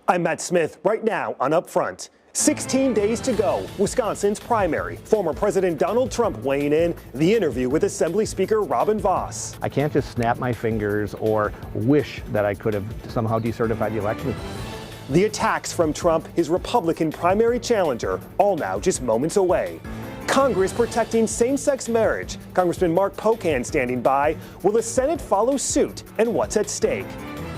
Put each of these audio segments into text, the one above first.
I'm Matt Smith, right now on Upfront. 16 days to go, Wisconsin's primary. Former President Donald Trump weighing in, the interview with Assembly Speaker Robin Vos. I can't just snap my fingers or wish that I could have somehow decertified the election. The attacks from Trump, his Republican primary challenger, all now just moments away. Congress protecting same-sex marriage. Congressman Mark Pocan standing by. Will the Senate follow suit? And what's at stake?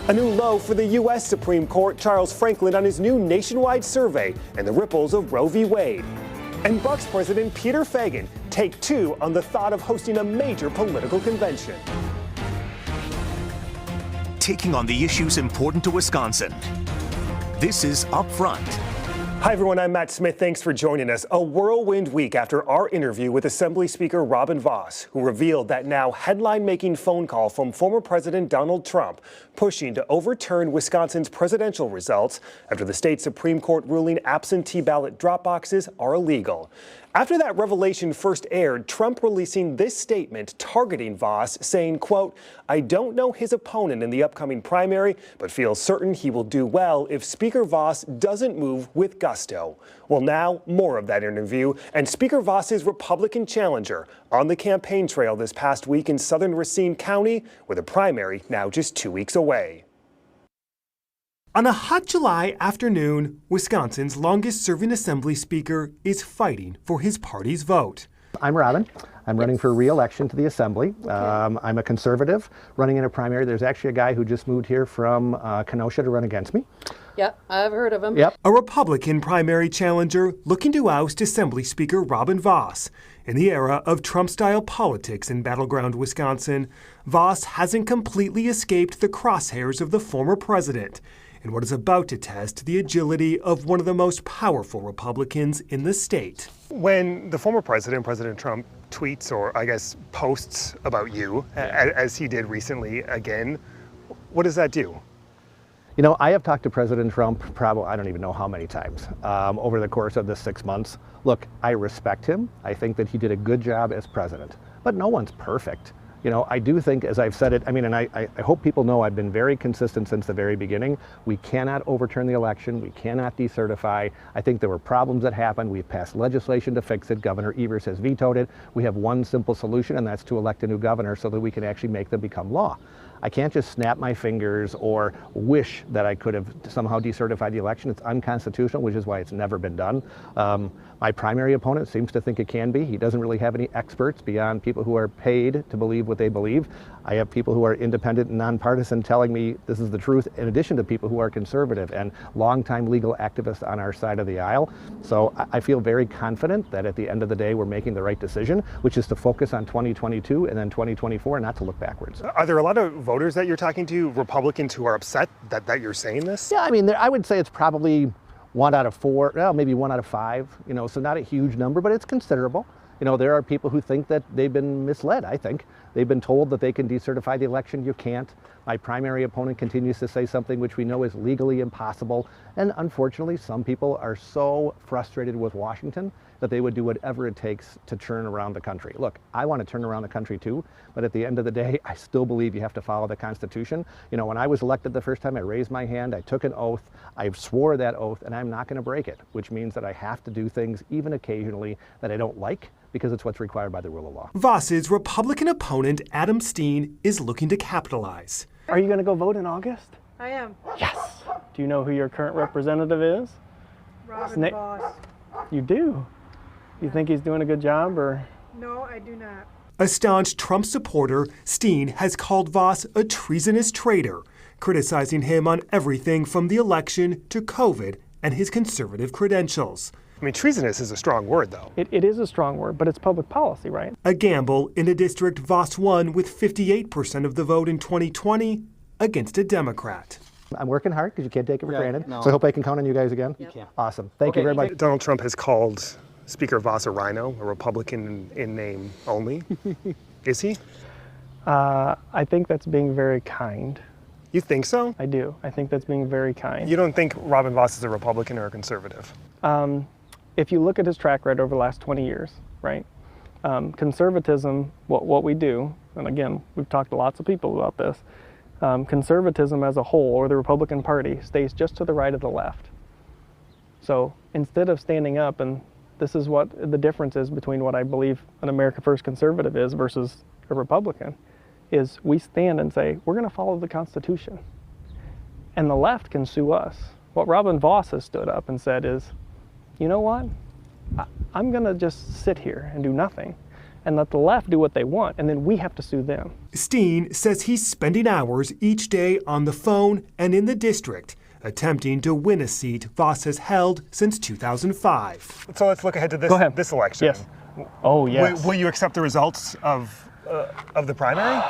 A new low for the U.S. Supreme Court, Charles Franklin on his new nationwide survey and the ripples of Roe v. Wade. And Bucks President Peter Feigin, take two on the thought of hosting a major political convention. Taking on the issues important to Wisconsin. This is Upfront. Hi everyone, I'm Matt Smith. Thanks for joining us. A whirlwind week after our interview with Assembly Speaker Robin Vos, who revealed that now headline-making phone call from former President Donald Trump pushing to overturn Wisconsin's presidential results after the state Supreme Court ruling absentee ballot drop boxes are illegal. After that revelation first aired, Trump releasing this statement targeting Vos, saying, quote, "I don't know his opponent in the upcoming primary, but feel certain he will do well if Speaker Vos doesn't move with gusto." Well, now more of that interview and Speaker Vos's Republican challenger on the campaign trail this past week in southern Racine County, with a primary now just 2 weeks away. On a hot July afternoon, Wisconsin's longest-serving Assembly Speaker is fighting for his party's vote. I'm Robin. I'm running for re-election to the Assembly. I'm a conservative running in a primary. There's actually a guy who just moved here from Kenosha to run against me. Yep, I've heard of him. Yep. A Republican primary challenger looking to oust Assembly Speaker Robin Vos. In the era of Trump-style politics in battleground Wisconsin, Vos hasn't completely escaped the crosshairs of the former president in what is about to test the agility of one of the most powerful Republicans in the state. When the former president, President Trump, tweets or I guess posts about you, as he did recently again, what does that do? You know, I have talked to President Trump probably, I don't even know how many times, over the course of the 6 months. Look, I respect him. I think that he did a good job as president, but no one's perfect. You know, I do think, as I've said it, and I hope people know I've been very consistent since the very beginning. We cannot overturn the election. We cannot decertify. I think there were problems that happened. We've passed legislation to fix it. Governor Evers has vetoed it. We have one simple solution, and that's to elect a new governor so that we can actually make them become law. I can't just snap my fingers or wish that I could have somehow decertified the election. It's unconstitutional, which is why it's never been done. My primary opponent seems to think it can be. He doesn't really have any experts beyond people who are paid to believe what they believe. I have people who are independent and nonpartisan telling me this is the truth, in addition to people who are conservative and longtime legal activists on our side of the aisle. So I feel very confident that at the end of the day, we're making the right decision, which is to focus on 2022 and then 2024 and not to look backwards. Are there a lot of voters that you're talking to, Republicans, who are upset that you're saying this? Yeah, I mean, I would say it's probably 1 out of 4, well, maybe 1 out of 5, you know, so not a huge number, but it's considerable. You know, there are people who think that they've been misled, I think. They've been told that they can decertify the election. You can't. My primary opponent continues to say something which we know is legally impossible. And unfortunately, some people are so frustrated with Washington that they would do whatever it takes to turn around the country. Look, I want to turn around the country too, but at the end of the day, I still believe you have to follow the Constitution. You know, when I was elected the first time, I raised my hand, I took an oath, I swore that oath, and I'm not going to break it, which means that I have to do things, even occasionally, that I don't like, because it's what's required by the rule of law. Vos's Republican opponent, Adam Steen, is looking to capitalize. Are you going to go vote in August? I am. Yes. Do you know who your current representative is? Robin Vos. You do? You think he's doing a good job, or? No, I do not. A staunch Trump supporter, Steen has called Vos a treasonous traitor, criticizing him on everything from the election to COVID and his conservative credentials. I mean, treasonous is a strong word, though. It is a strong word, but it's public policy, right? A gamble in a district Vos won with 58% of the vote in 2020 against a Democrat. I'm working hard because you can't take it for granted. No. So I hope I can count on you guys again. You can. Awesome. Thank you very much. Donald Trump has called Speaker Vos a rhino, a Republican in name only. Is he? I think that's being very kind. You think so? I do. I think that's being very kind. You don't think Robin Vos is a Republican or a conservative? If you look at his track record over the last 20 years, right? Conservatism, what we do, and again, we've talked to lots of people about this, conservatism as a whole, or the Republican Party, stays just to the right of the left. So instead of standing up, and this is what the difference is between what I believe an America First conservative is versus a Republican, is we stand and say, we're going to follow the Constitution. And the left can sue us. What Robin Vos has stood up and said is, you know what? I'm going to just sit here and do nothing and let the left do what they want, and then we have to sue them. Steen says he's spending hours each day on the phone and in the district, attempting to win a seat Vos has held since 2005. So let's look ahead to this election. Yes. Oh, yes. Will you accept the results of the primary?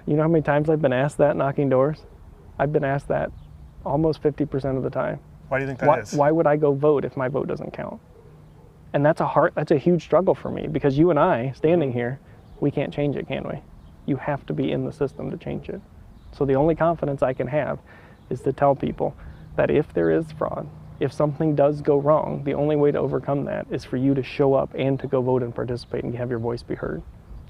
You know how many times I've been asked that knocking doors? I've been asked that almost 50% of the time. Why do you think that is? Why would I go vote if my vote doesn't count? And that's a huge struggle for me, because you and I, standing here, we can't change it, can we? You have to be in the system to change it. So the only confidence I can have is to tell people that if there is fraud, if something does go wrong, the only way to overcome that is for you to show up and to go vote and participate and have your voice be heard.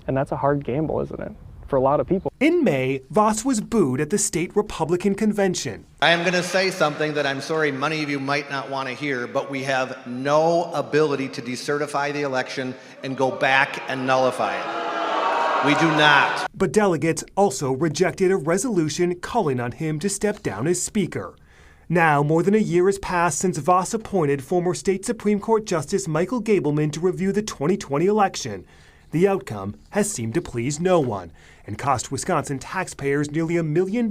And that's a hard gamble, isn't it? For a lot of people. In May, Vos was booed at the state Republican convention. I am going to say something that I'm sorry many of you might not want to hear, but we have no ability to decertify the election and go back and nullify it. We do not. But delegates also rejected a resolution calling on him to step down as Speaker. Now, more than a year has passed since Vos appointed former state Supreme Court Justice Michael Gableman to review the 2020 election. The outcome has seemed to please no one and cost Wisconsin taxpayers nearly $1 million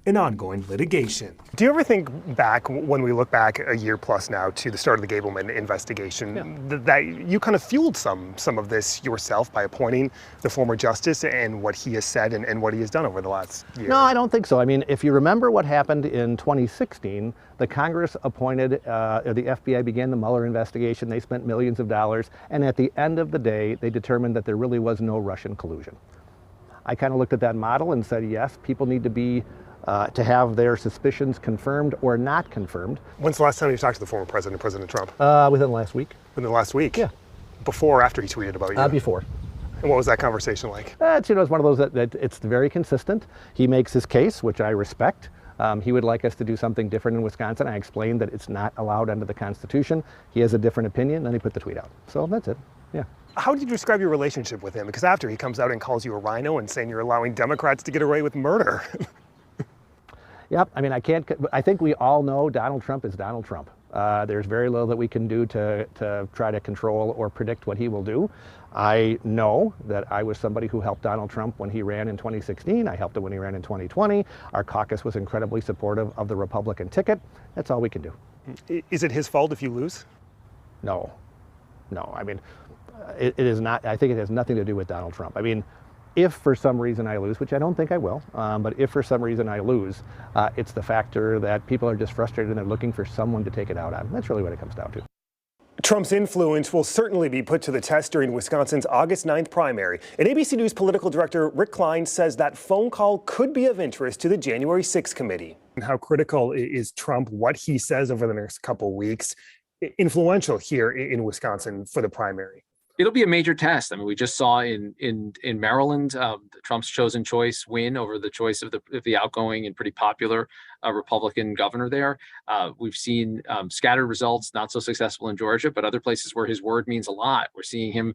in ongoing litigation. Do you ever think back, when we look back a year plus now to the start of the Gableman investigation, that you kind of fueled some of this yourself by appointing the former justice and what he has said and what he has done over the last year? No, I don't think so. I mean, if you remember what happened in 2016, the Congress appointed, the FBI began the Mueller investigation. They spent millions of dollars. And at the end of the day, they determined that there really was no Russian collusion. I kind of looked at that model and said, yes, people need to be to have their suspicions confirmed or not confirmed. When's the last time you talked to the former president, President Trump? Within the last week. Within the last week? Yeah. Before or after he tweeted about you? Before. And what was that conversation like? It's one of those that it's very consistent. He makes his case, which I respect. He would like us to do something different in Wisconsin. I explained that it's not allowed under the Constitution. He has a different opinion, and he put the tweet out. So that's it. Yeah. How did you describe your relationship with him? Because after he comes out and calls you a rhino and saying you're allowing Democrats to get away with murder. Yep, I mean, I think we all know Donald Trump is Donald Trump. There's very little that we can do to try to control or predict what he will do. I know that I was somebody who helped Donald Trump when he ran in 2016. I helped him when he ran in 2020. Our caucus was incredibly supportive of the Republican ticket. That's all we can do. Is it his fault if you lose? No. I mean, it is not. I think it has nothing to do with Donald Trump. I mean, if for some reason I lose, which I don't think I will, but if for some reason I lose, it's the factor that people are just frustrated and they're looking for someone to take it out on. That's really what it comes down to. Trump's influence will certainly be put to the test during Wisconsin's August 9th primary. And ABC News political director Rick Klein says that phone call could be of interest to the January 6th committee. And how critical is Trump, what he says over the next couple weeks, influential here in Wisconsin for the primary? It'll be a major test. I mean, we just saw in Maryland, Trump's chosen choice win over the choice of the outgoing and pretty popular Republican governor there. We've seen scattered results, not so successful in Georgia, but other places where his word means a lot. We're seeing him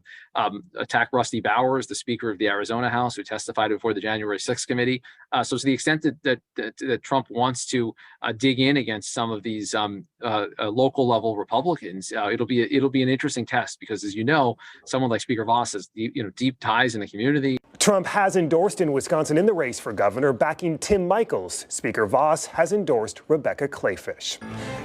attack Rusty Bowers, the Speaker of the Arizona House, who testified before the January 6th committee. So to the extent that Trump wants to dig in against some of these local level Republicans, it'll be an interesting test because, as you know, someone like Speaker Vos has deep ties in the community. Trump has endorsed in Wisconsin in the race for governor, backing Tim Michels. Speaker Vos has endorsed Rebecca Clayfish.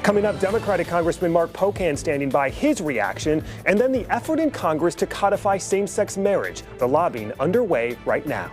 Coming up, Democratic Congressman Mark Pocan standing by his reaction, and then the effort in Congress to codify same-sex marriage, the lobbying underway right now.